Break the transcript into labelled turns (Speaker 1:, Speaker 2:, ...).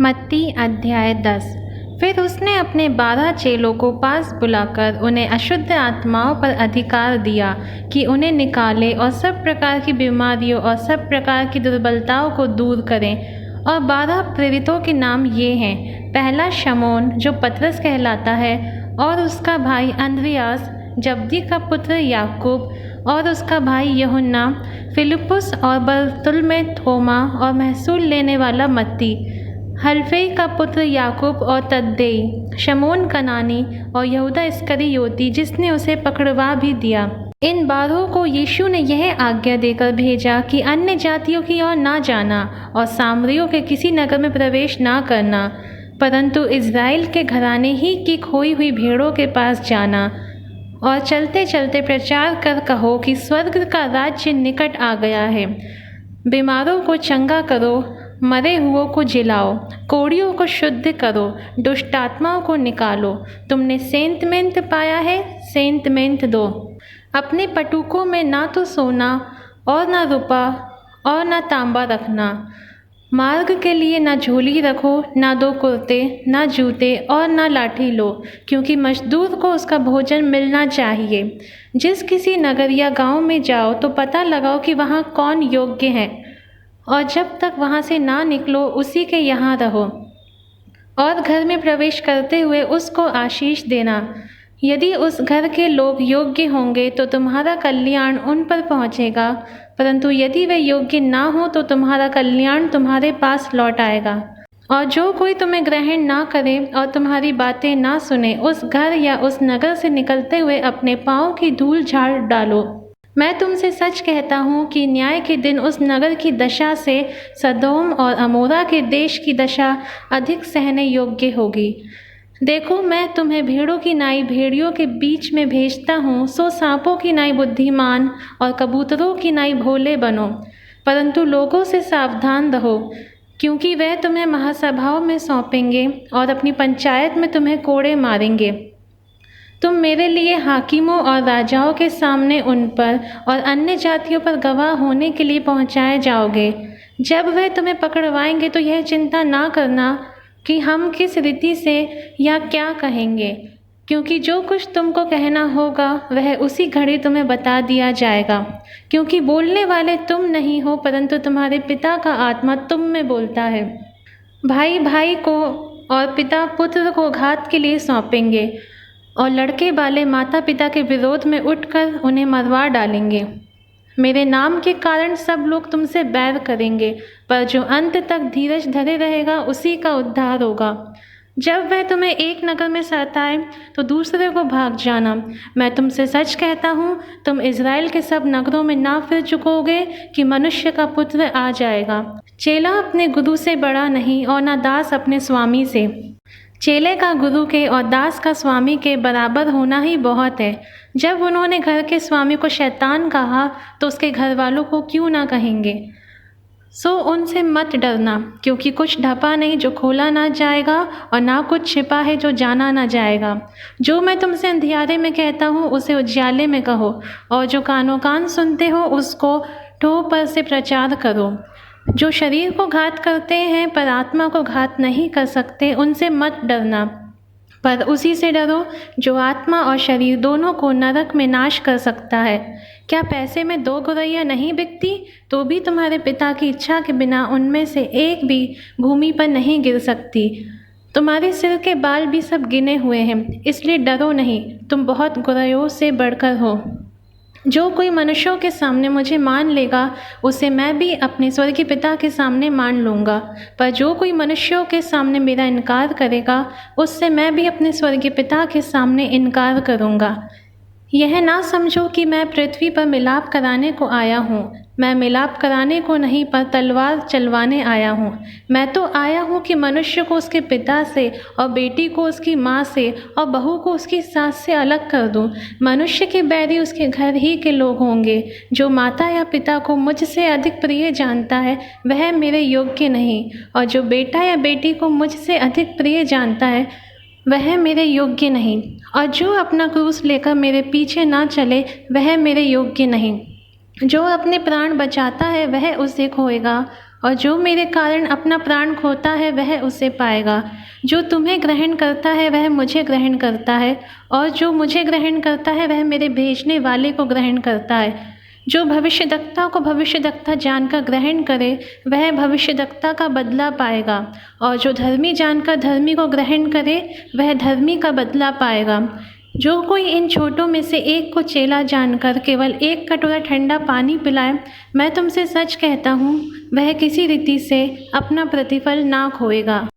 Speaker 1: मत्ती अध्याय 10। फिर उसने अपने 12 चेलों को पास बुलाकर उन्हें अशुद्ध आत्माओं पर अधिकार दिया कि उन्हें निकालें और सब प्रकार की बीमारियों और सब प्रकार की दुर्बलताओं को दूर करें। और 12 प्रेरितों के नाम ये हैं। पहला शमौन जो पतरस कहलाता है, और उसका भाई अंद्रियास, जब्दी का पुत्र याकूब और उसका भाई यूहन्ना, फिलिप्पुस और बरतुल्मै, थोमा और महसूल लेने वाला मत्ती, हल्फई का पुत्र याकूब और तद्देई, शमौन कनानी और यहूदा इस्करियोती जिसने उसे पकड़वा भी दिया। इन 12 को यीशु ने यह आज्ञा देकर भेजा कि अन्य जातियों की ओर ना जाना और सामरियों के किसी नगर में प्रवेश ना करना, परंतु इज़राइल के घराने ही की खोई हुई भेड़ों के पास जाना। और चलते चलते प्रचार कर कहो कि स्वर्ग का राज्य निकट आ गया है। बीमारों को चंगा करो, मरे हुओं को जिलाओ, कोढ़ियों को शुद्ध करो, दुष्ट आत्माओं को निकालो। तुमने सेंतमेंत पाया है, सेंतमेंत दो। अपने पटुकों में ना तो सोना और ना रुपा और ना तांबा रखना। मार्ग के लिए ना झोली रखो, ना 2 कुर्ते, ना जूते और ना लाठी लो, क्योंकि मजदूर को उसका भोजन मिलना चाहिए। जिस किसी नगर या गांव में जाओ तो पता लगाओ कि वहाँ कौन योग्य है, और जब तक वहाँ से ना निकलो उसी के यहाँ रहो। और घर में प्रवेश करते हुए उसको आशीष देना। यदि उस घर के लोग योग्य होंगे तो तुम्हारा कल्याण उन पर पहुँचेगा, परंतु यदि वे योग्य ना हो तो तुम्हारा कल्याण तुम्हारे पास लौट आएगा। और जो कोई तुम्हें ग्रहण ना करे और तुम्हारी बातें ना सुने, उस घर या उस नगर से निकलते हुए अपने पाँव की धूल झाड़ डालो। मैं तुमसे सच कहता हूँ कि न्याय के दिन उस नगर की दशा से सदोम और अमोरा के देश की दशा अधिक सहने योग्य होगी। देखो, मैं तुम्हें भेड़ों की नाई भेड़ियों के बीच में भेजता हूँ। सो सांपों की नाई बुद्धिमान और कबूतरों की नाई भोले बनो। परंतु लोगों से सावधान रहो, क्योंकि वह तुम्हें महासभाओं में सौंपेंगे और अपनी पंचायत में तुम्हें कोड़े मारेंगे। तुम मेरे लिए हाकिमों और राजाओं के सामने उन पर और अन्य जातियों पर गवाह होने के लिए पहुँचाए जाओगे। जब वह तुम्हें पकड़वाएंगे तो यह चिंता ना करना कि हम किस रीति से या क्या कहेंगे, क्योंकि जो कुछ तुमको कहना होगा वह उसी घड़ी तुम्हें बता दिया जाएगा। क्योंकि बोलने वाले तुम नहीं हो, परंतु तुम्हारे पिता का आत्मा तुम में बोलता है। भाई भाई को और पिता पुत्र को घात के लिए सौंपेंगे, और लड़के वाले माता पिता के विरोध में उठकर उन्हें मरवा डालेंगे। मेरे नाम के कारण सब लोग तुमसे बैर करेंगे, पर जो अंत तक धीरज धरे रहेगा उसी का उद्धार होगा। जब वह तुम्हें एक नगर में सताए तो दूसरे को भाग जाना। मैं तुमसे सच कहता हूँ, तुम इज़राइल के सब नगरों में ना फिर चुकोगे कि मनुष्य का पुत्र आ जाएगा। चेला अपने गुरु से बड़ा नहीं और ना दास अपने स्वामी से। चेले का गुरु के और दास का स्वामी के बराबर होना ही बहुत है। जब उन्होंने घर के स्वामी को शैतान कहा तो उसके घर वालों को क्यों ना कहेंगे। सो उनसे मत डरना, क्योंकि कुछ ढपा नहीं जो खोला ना जाएगा, और ना कुछ छिपा है जो जाना ना जाएगा। जो मैं तुमसे अंधियारे में कहता हूँ उसे उजियाले में कहो, और जो कानों कान सुनते हो उसको ठों पर से प्रचार करो। जो शरीर को घात करते हैं पर आत्मा को घात नहीं कर सकते, उनसे मत डरना, पर उसी से डरो जो आत्मा और शरीर दोनों को नरक में नाश कर सकता है। क्या पैसे में 2 गौरैया नहीं बिकती? तो भी तुम्हारे पिता की इच्छा के बिना उनमें से एक भी भूमि पर नहीं गिर सकती। तुम्हारे सिर के बाल भी सब गिने हुए हैं, इसलिए डरो नहीं, तुम बहुत गौरैयों से बढ़कर हो। जो कोई मनुष्यों के सामने मुझे मान लेगा उसे मैं भी अपने स्वर्गीय पिता के सामने मान लूँगा। पर जो कोई मनुष्यों के सामने मेरा इनकार करेगा उससे मैं भी अपने स्वर्गीय पिता के सामने इनकार करूँगा। यह ना समझो कि मैं पृथ्वी पर मिलाप कराने को आया हूँ। मैं मिलाप कराने को नहीं, पर तलवार चलवाने आया हूँ। मैं तो आया हूँ कि मनुष्य को उसके पिता से और बेटी को उसकी माँ से और बहू को उसकी सास से अलग कर दूँ। मनुष्य के बैरी उसके घर ही के लोग होंगे। जो माता या पिता को मुझसे अधिक प्रिय जानता है वह मेरे योग्य नहीं, और जो बेटा या बेटी को मुझसे अधिक प्रिय जानता है वह मेरे योग्य नहीं। और जो अपना क्रूस लेकर मेरे पीछे ना चले वह मेरे योग्य नहीं। जो अपने प्राण बचाता है वह उसे खोएगा, और जो मेरे कारण अपना प्राण खोता है वह उसे पाएगा। जो तुम्हें ग्रहण करता है वह मुझे ग्रहण करता है, और जो मुझे ग्रहण करता है वह मेरे भेजने वाले को ग्रहण करता है। जो भविष्यद्वक्ता को भविष्यद्वक्ता जानकर ग्रहण करे वह भविष्यद्वक्ता का बदला पाएगा, और जो धर्मी जानकर धर्मी को ग्रहण करे वह धर्मी का बदला पाएगा। जो कोई इन छोटों में से एक को चेला जानकर केवल एक कटोरा ठंडा पानी पिलाए, मैं तुमसे सच कहता हूँ वह किसी रीति से अपना प्रतिफल ना खोएगा।